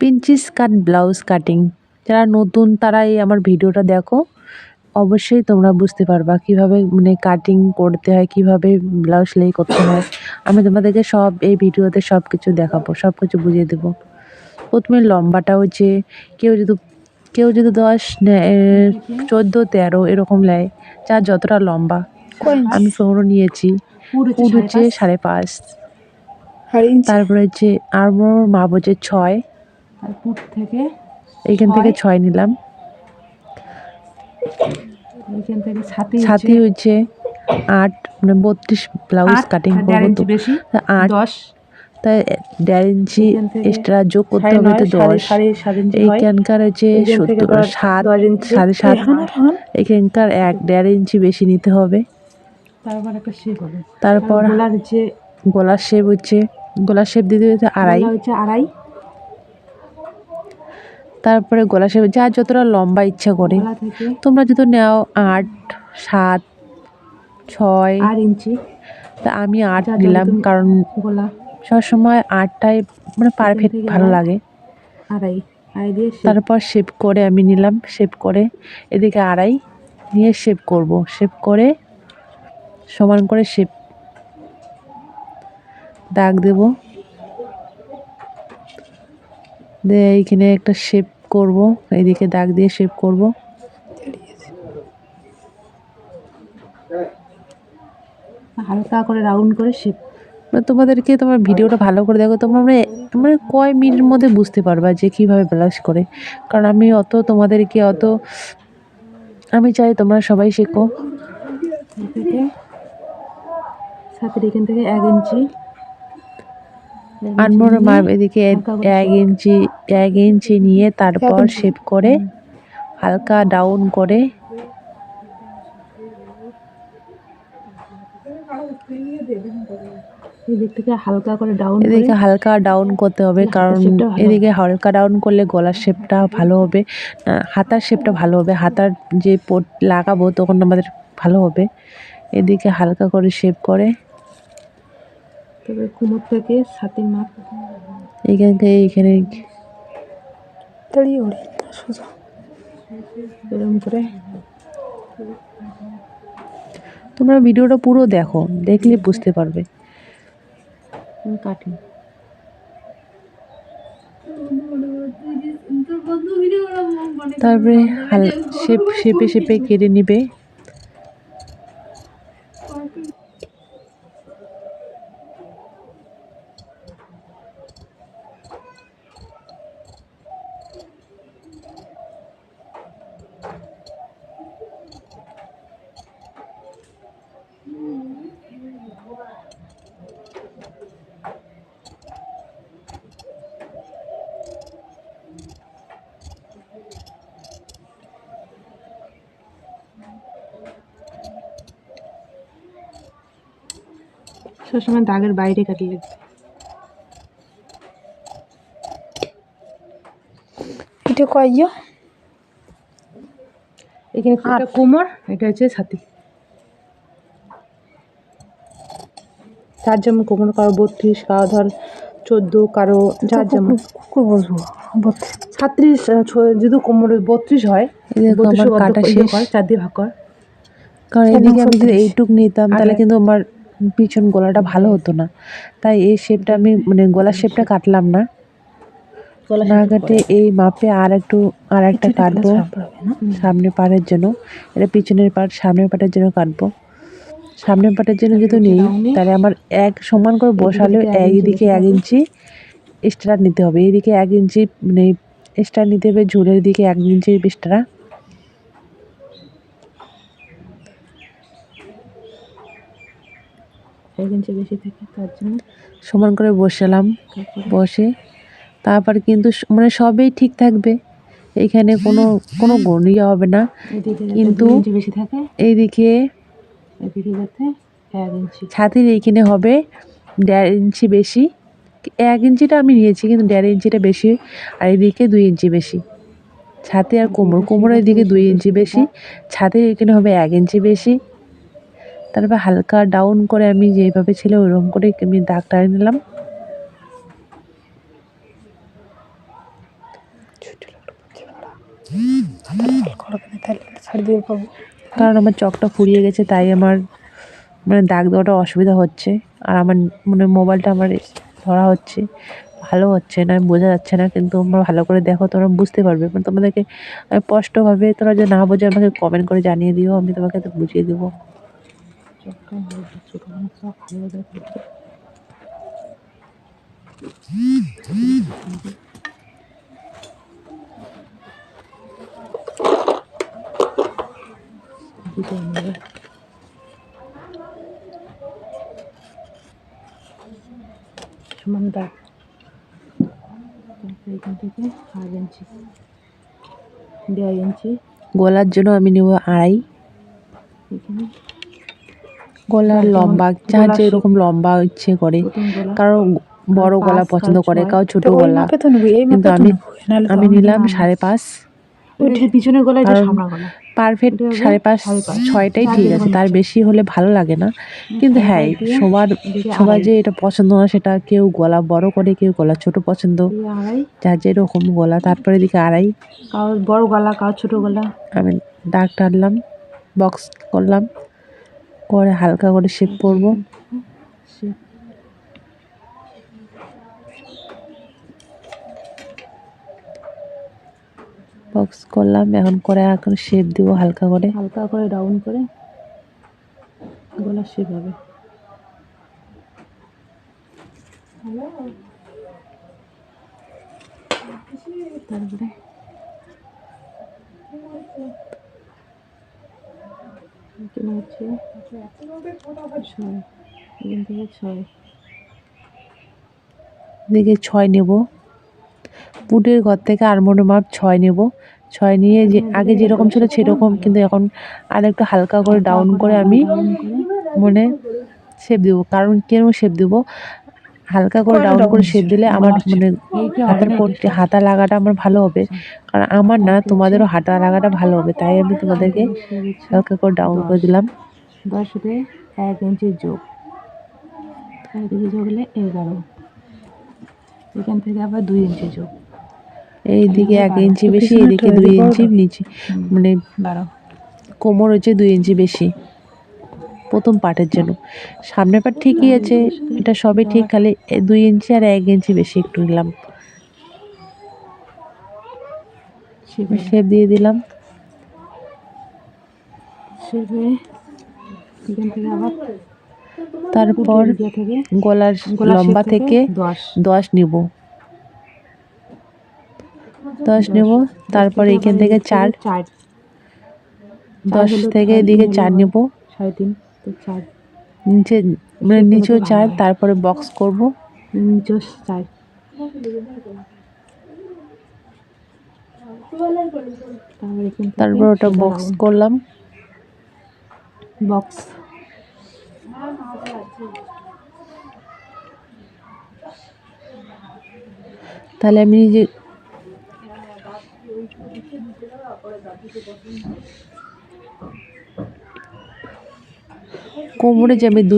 পিঞ্চিস কাট blouse cutting. যারা নতুন তারা এই আমার ভিডিওটা দেখো, অবশ্যই তোমরা বুঝতে পারবা কিভাবে কাটিং করতে হয়, কিভাবে ব্লাউজ সেলাই করতে হয়। আমি তোমাদেরকে সব এই ভিডিওতে সব কিছু দেখাবো, সব কিছু বুঝিয়ে দেবো। প্রথমে লম্বাটা হচ্ছে কেউ যদি 10 14 13 এরকম নেয়, যার যতটা লম্বা। আমি 15 নিয়েছি, পুর হচ্ছে 5.5। তারপরে হচ্ছে আমার মাপ হচ্ছে 6, এইখান থেকে 6 নিলাম। ছাতি হচ্ছে 8, 32 ব্লাউজ কাটিং করবো তো 8, তাই 1.5 ইঞ্চি এক্সট্রা যোগ করতে হবে তো 10। এইখানকার হচ্ছে 7, 7.5, এখানকার 1.5 ইঞ্চি বেশি নিতে হবে। তারপর গলার শেপ হচ্ছে দিতে হচ্ছে 2.5। তারপরে গলা শেপ যার যতটা লম্বা ইচ্ছা করে, তোমরা যদি নাও 8, 7, 6 ইঞ্চি, তা আমি 8 নিলাম, কারণ সবসময় 8টাই পারফেক্ট ভালো লাগে। তারপর শেপ করে আমি নিলাম, শেপ করে এদিকে 2.5 নিয়ে শেপ করব, শেপ করে সমান করে শেপ দাগ দেব, দিয়ে এইখানে একটা শেপ করব, এইদিকে দাগ দিয়ে শেপ করব। হালকা করে রাউন্ড করে শেপ। তোমাদেরকে তোমার ভিডিওটা ভালো করে দেখো, তোমরা কয় মিনিটের মধ্যে বুঝতে পারবা যে কীভাবে ব্লাউজ করে। কারণ আমি তোমাদেরকে আমি চাই তোমরা সবাই শেখো। এখান থেকে 1 ইঞ্চি আনমোর মাপ, এদিকে 1 ইঞ্চি নিয়ে তারপর শেপ করে হালকা ডাউন করে এদিকে হালকা ডাউন করতে হবে, কারণ এদিকে হালকা ডাউন করলে গলার শেপটা ভালো হবে, হাতার শেপটা ভালো হবে, হাতার যে পট লাগাবো তখন আমাদের ভালো হবে। এদিকে হালকা করে শেপ করে তবে কোমর থেকে ছাতির মাপ এইখানে এরকম করে। তোমরা ভিডিওটা পুরো দেখো, দেখলে বুঝতে পারবে। কাটিং তারপরে শেপে কেটে নিবে। সবসময় দাগের বাইরে কাটলে এটা কয়ও। এখানে একটা কোমর, এটা হচ্ছে ছাতি। যার যেমন কোমর, কারো 32, কারো ধর 14, কারো যার যেমন বসবো 36। যদি কোমরে 32 হয়, কাটা শেষ 4 দিয়ে ভাগ কর। কারণ এদিকে আমি যদি এইটুক নিতাম তাহলে কিন্তু আমার পিছন গলাটা ভালো হতো না, তাই এই শেপটা আমি গলার শেপটা কাটলাম না, না কাটে এই মাপে আর একটা কাটবো সামনের পাড়ের জন্য। এটা পিছনের পার্ট, সামনের পাটের জন্য কাটবো। সামনের পাটের জন্য যদি নেই তাহলে আমার এক সমান করে বসালে এইদিকে 1 ইঞ্চি এক্সট্রা নিতে হবে, এইদিকে 1 ইঞ্চি এক্সট্রা নিতে হবে, ঝুলের দিকে 1 ইঞ্চি এক্সট্রা। বেশি থাকে তার জন্য সমান করে বসালাম, বসে তারপর কিন্তু সবই ঠিক থাকবে, এইখানে কোনো গড়িয়া হবে না, কিন্তু এইদিকে ছাতির এইখানে হবে 1.5 ইঞ্চি বেশি। 1 ইঞ্চিটা আমি নিয়েছি, কিন্তু 1.5 ইঞ্চিটা বেশি, আর এদিকে 2 ইঞ্চি বেশি। ছাতি আর কোমরের দিকে 2 ইঞ্চি বেশি, ছাতির এখানে হবে 1 ইঞ্চি বেশি। তারপর হালকা ডাউন করে আমি যেভাবে ছিল ওইরকম করে আমি দাগ টানে নিলাম। কারণ আমার চকটা ফুরিয়ে গেছে, তাই আমার মানে দাগ দেওয়াটা অসুবিধা হচ্ছে। আর আমার মানে মোবাইলটা আমার ধরা হচ্ছে, ভালো হচ্ছে না, বোঝা যাচ্ছে না। কিন্তু তোমরা ভালো করে দেখো, তোমরা বুঝতে পারবে। মানে তোমাদেরকে আমি স্পষ্টভাবে, তোমরা যদি না বোঝো আমাকে কমেন্ট করে জানিয়ে দিও, আমি তোমাকে তো বুঝিয়ে দেবো। সমান দাগ এখান থেকে 1.5 ইঞ্চি, 1.5 ইঞ্চি। গলার জন্য আমি নেব 2.5। এখানে গলার লম্বা যার যেরকম লম্বা ইচ্ছে করে, কারো বড় গলা পছন্দ করে, কারো ছোট গলা, কিন্তু আমি নিলাম 5.5। পিছনের গলা, এটা সামনের গলা, পারফেক্ট 5.5 6টাই ঠিক আছে, তার বেশি হলে ভালো লাগে না। কিন্তু হ্যাঁ, সবার যে এটা পছন্দ না সেটা, কেউ গলা বড় করে, কেউ গলা ছোট পছন্দ, যার যেরকম গলা। তারপরে দিকে 2.5, কারো বড় গলা, কারো ছোট গলা। আমি দাগ টানলাম, বক্স করলাম, করে হালকা করে শেপ করব। বক্স করলাম, এখন করে এখন শেপ দিব হালকা করে ডাউন করে গলা শেপ হবে। তারপরে হচ্ছে 6 নেব। পুটের ঘর থেকে আরমোনের মাপ 6 নেব। 6 নিয়ে যে আগে যেরকম ছিল সেরকম, কিন্তু এখন আর একটু হালকা করে ডাউন করে আমি মনে শেপ দেবো। কারণ কেন শেপ দেবো, হালকা করে ডাউন করে শেপ দিলে আমার মানে হাতার পট্টি, হাতা লাগাটা আমার ভালো হবে। কারণ আমার না, তোমাদেরও হাতা লাগাটা ভালো হবে, তাই আমি তোমাদেরকে হালকা করে ডাউন করে দিলাম। 10 থেকে 1 ইঞ্চি যোগ, 1 ইঞ্চি যোগ হলে 11। এখান থেকে আবার 2 ইঞ্চি যোগ, এইদিকে 1 ইঞ্চি বেশি, এদিকে 2 ইঞ্চি নিচে, মানে কোমর হচ্ছে 2 ইঞ্চি বেশি প্রথম পার্টের জন্য। সামনের পার্ট ঠিকই আছে, এটা সবই ঠিক, খালি 2 ইঞ্চি আর 1 ইঞ্চি বেশি একটু নিলাম। শেপ দিয়ে দিলাম। তারপর গলার লম্বা থেকে 10 নিব, 10 নেব। তারপর এখান থেকে 4, 10 থেকে এদিকে 4 নেব, 3.5 নিচে, মানে নিচেও 4। তারপরে বক্স করব, নিচেও 4। তারপর ওটা বক্স করলাম, বক্স। তাহলে আমি যে কোমরে যে আমি 2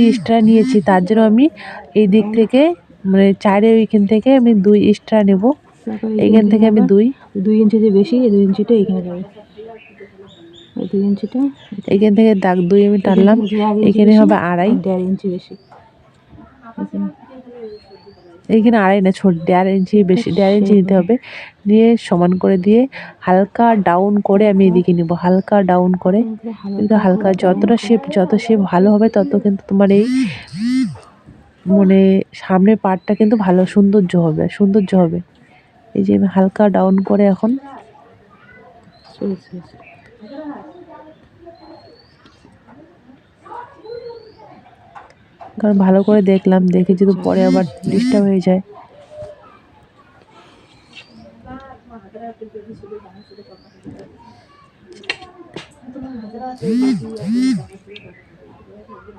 এক্সট্রা নিয়েছি, তার জন্য আমি এই দিক থেকে মানে 4-এর ওইখান থেকে আমি 2 এক্সট্রা নেব। এইখান থেকে আমি 2 ইঞ্চি যে বেশি, এই 2 ইঞ্চিটা এখানে যাবে, এই 2 ইঞ্চিটা এইখান থেকে দাগ 2 আমি টানলাম, এখানে হবে 2.5, 1.5 ইঞ্চি বেশি। এইখানে 2.5 না, ছোট 1.5 ইঞ্চি বেশি, 1.5 ইঞ্চি নিতে হবে। নিয়ে সমান করে দিয়ে হালকা ডাউন করে আমি এদিকে নিব, হালকা ডাউন করে। কিন্তু হালকা যত শেপ ভালো হবে, তত কিন্তু তোমার এই মানে সামনের পার্টটা কিন্তু ভালো সৌন্দর্য হবে। এই যে আমি হালকা ডাউন করে এখন কারণ ভালো করে দেখলাম, দেখে যদি পরে আবার ডিস্টার্ব হয়ে যায়।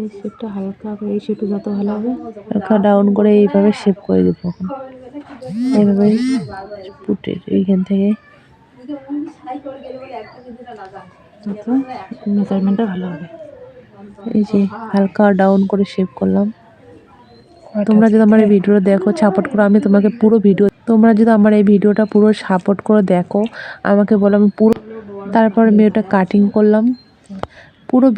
এই শেপটা হালকা করে, এই শেপটা যত ভালো হবে হালকা ডাউন করে এইভাবে শেপ করে দেবো। এইভাবে পুটের এইখান থেকে মেজারমেন্টটা ভালো হবে। এই যে হালকা ডাউন করে শেপ করলাম। তোমরা যদি আমার এই ভিডিওটা দেখো, সাপোর্ট করো, আমি তোমাকে পুরো ভিডিও তোমরা যদি আমার এই ভিডিওটা পুরো সাপোর্ট করে দেখো, আমাকে বলো, আমি পুরো, তারপর আমি ওটা কাটিং করলাম পুরো